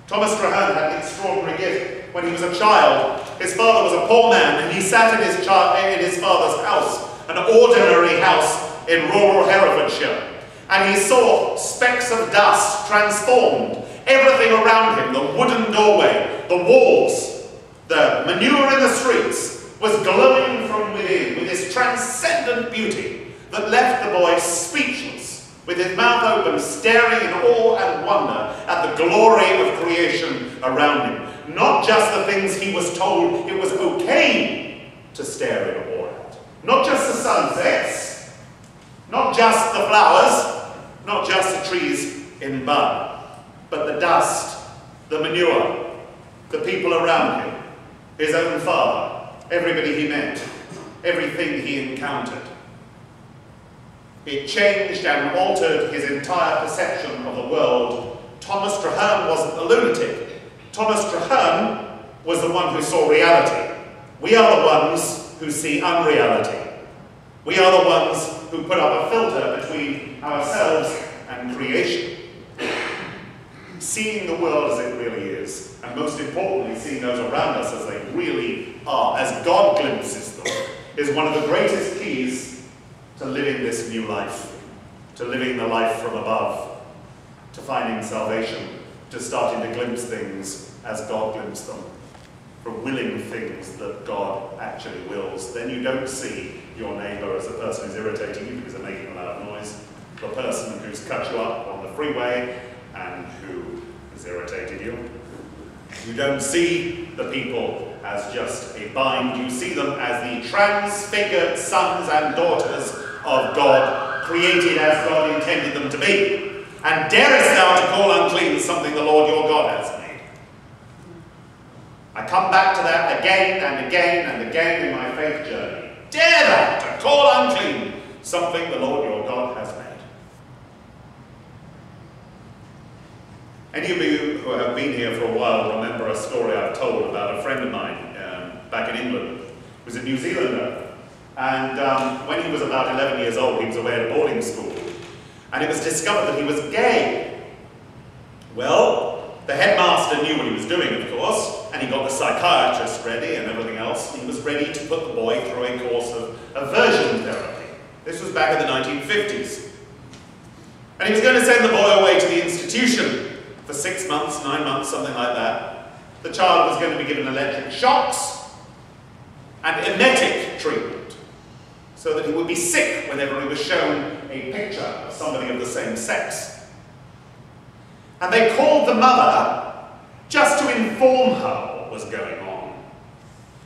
Thomas Traherne had an extraordinary gift. When he was a child, his father was a poor man, and he sat in his father's house, an ordinary house in rural Herefordshire, and he saw specks of dust transformed. Everything around him, the wooden doorway, the walls, the manure in the streets, was glowing from within with this transcendent beauty that left the boy speechless, with his mouth open, staring in awe and wonder at the glory of creation around him. Not just the things he was told it was okay to stare in awe at. Not just the sunsets, not just the flowers, not just the trees in bud, but the dust, the manure, the people around him, his own father, everybody he met, everything he encountered. It changed and altered his entire perception of the world. Thomas Traherne wasn't the lunatic. Thomas Traherne was the one who saw reality. We are the ones who see unreality. We are the ones who put up a filter between ourselves and creation. Seeing the world as it really is, and most importantly, seeing those around us as they really are, as God glimpses them, is one of the greatest keys to living this new life, to living the life from above, to finding salvation, to starting to glimpse things as God glimpses them, from willing things that God actually wills. Then you don't see your neighbour as the person who's irritating you because they're making a loud noise, the person who's cut you up on the freeway and who has irritated you. You don't see the people as just a bind, you see them as the transfigured sons and daughters of God, created as God intended them to be. And darest thou to call unclean something the Lord your God has made? I come back to that again and again and again in my faith journey. Dare thou to call unclean something the Lord your God has made? Any of you who have been here for a while remember a story I've told about a friend of mine back in England. He was a New Zealander, and when he was about 11 years old, he was away at a boarding school, and it was discovered that he was gay. Well, the headmaster knew what he was doing, of course, and he got the psychiatrist ready and everything else. He was ready to put the boy through a course of aversion therapy. This was back in the 1950s. And he was going to send the boy away to the institution for 6 months, 9 months, something like that. The child was going to be given electric shocks and emetic treatment, so that he would be sick whenever he was shown a picture of somebody of the same sex. And they called the mother just to inform her what was going on.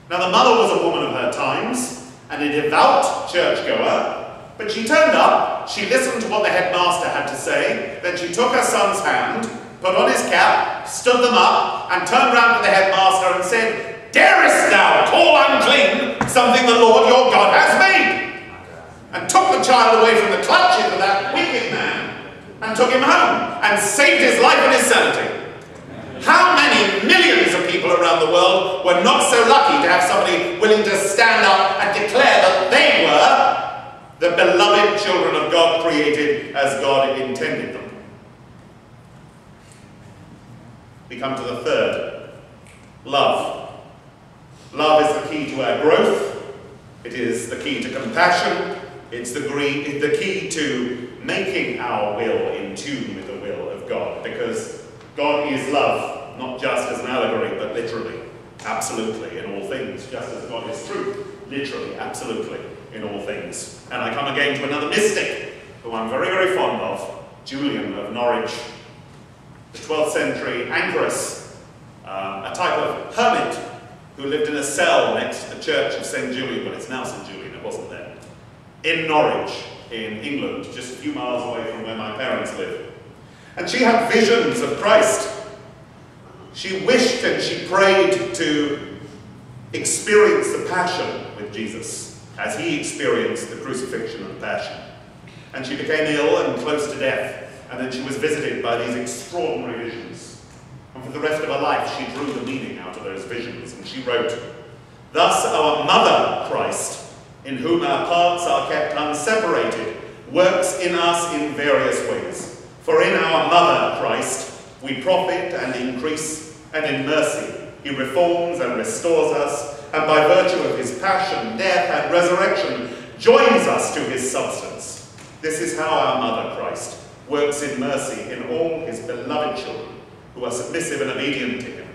Now the mother was a woman of her times, and a devout churchgoer, but she turned up, she listened to what the headmaster had to say, then she took her son's hand, put on his cap, stood them up, and turned round to the headmaster and said, "Darest thou call unclean something the Lord your God has made?" And took the child away from the clutches of that wicked man and took him home and saved his life and his sanity. How many millions of people around the world were not so lucky to have somebody willing to stand up and declare that they were the beloved children of God, created as God intended them? We come to the third. Love. Love is the key to our growth. It is the key to compassion. It's the key to making our will in tune with the will of God. Because God is love, not just as an allegory, but literally, absolutely, in all things. Just as God is truth, literally, absolutely, in all things. And I come again to another mystic, who I'm very, very fond of, Julian of Norwich, the 12th century anchoress, a type of hermit who lived in a cell next to the church of St. Julian, but it's now St. Julian, it wasn't then, in Norwich, in England, just a few miles away from where my parents live. And she had visions of Christ. She wished and she prayed to experience the passion with Jesus, as he experienced the crucifixion and the passion. And she became ill and close to death. And then she was visited by these extraordinary visions. And for the rest of her life, she drew the meaning out of those visions. And she wrote, "Thus our mother, Christ, in whom our parts are kept unseparated, works in us in various ways. For in our mother, Christ, we profit and increase, and in mercy he reforms and restores us, and by virtue of his passion, death, and resurrection, joins us to his substance. This is how our Mother Christ works in mercy in all his beloved children who are submissive and obedient to him.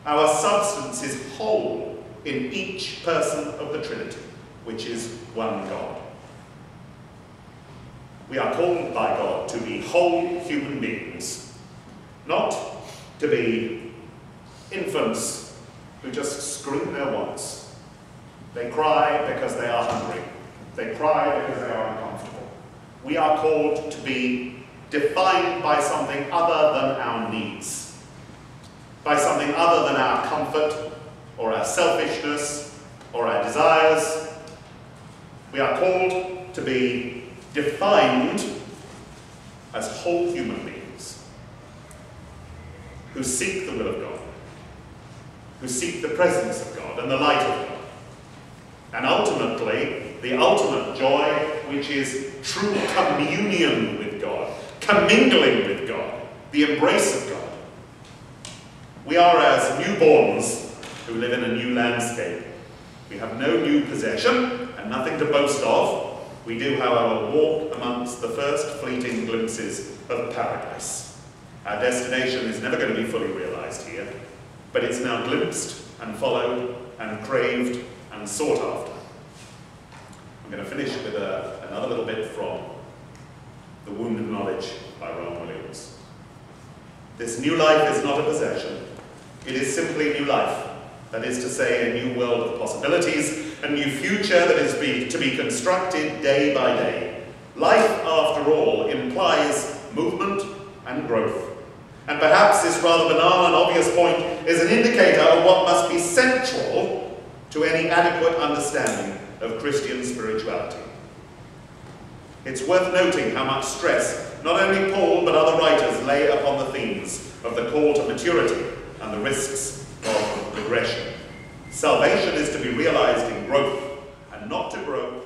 Our substance is whole in each person of the Trinity, which is one God. We are called by God to be whole human beings, not to be infants who just scream their wants. They cry because they are hungry. They cry because they are uncomfortable. We are called to be defined by something other than our needs, by something other than our comfort or our selfishness or our desires. We are called to be defined as whole human beings who seek the will of God, who seek the presence of God and the light of God, and ultimately the ultimate joy, which is true communion with God, commingling with God, the embrace of God. We are as newborns who live in a new landscape. We have no new possession and nothing to boast of. We do, however, walk amongst the first fleeting glimpses of paradise. Our destination is never going to be fully realized here, but it's now glimpsed and followed and craved and sought after. I'm going to finish with another little bit from The Wound of Knowledge by Rowan Williams. This new life is not a possession. It is simply new life. That is to say, a new world of possibilities, a new future that is to be constructed day by day. Life, after all, implies movement and growth. And perhaps this rather banal and obvious point is an indicator of what must be central to any adequate understanding of Christian spirituality. It's worth noting how much stress not only Paul but other writers lay upon the themes of the call to maturity and the risks of regression. Salvation is to be realized in growth and not to grow